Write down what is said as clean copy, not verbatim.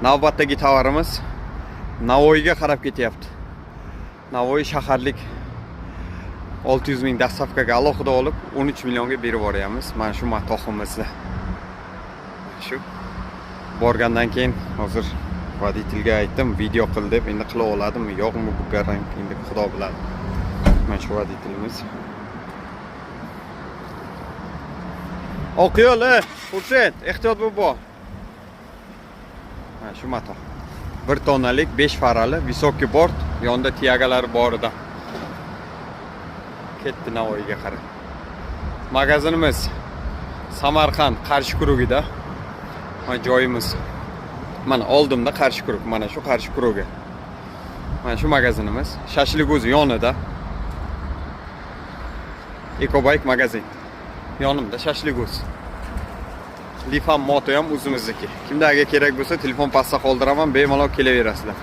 Navbatdagi tovarimiz Navoiyga qarab ketyapti. Navoiy shaharlik 600 ming dastavkaga alohida olib 13 millionga berib yuboryapmiz. Mana shu matohimizda. Shu borgandan keyin hozir voditelga aytdim, video qil deb, endi qila oladimi, yo'qmi bu garang, endi Xudo biladi. Mana shu voditelimiz. O'qiyo'l, Xursand, ehtiyot bo'l. Mana shu matoh. 1 tonnalik 5 farali visoki bort, yonda tiyagalari borida. Ketdi Navoiyga qarab. Magazinimiz Samarqand Qarshi kurugida. Mana joyimiz. Mana oldimda Qarshi kurug, mana shu Qarshi kurugi. Mana shu magazinimiz, Shashlik o'zi yonida. Ekobike magazin. Yonimda Shashlik o'zi. Lifam moto ham o'zimizniki. Kimlarga kerak bo'lsa telefon pastda qoldiraman, bemalol kelaverasizlar.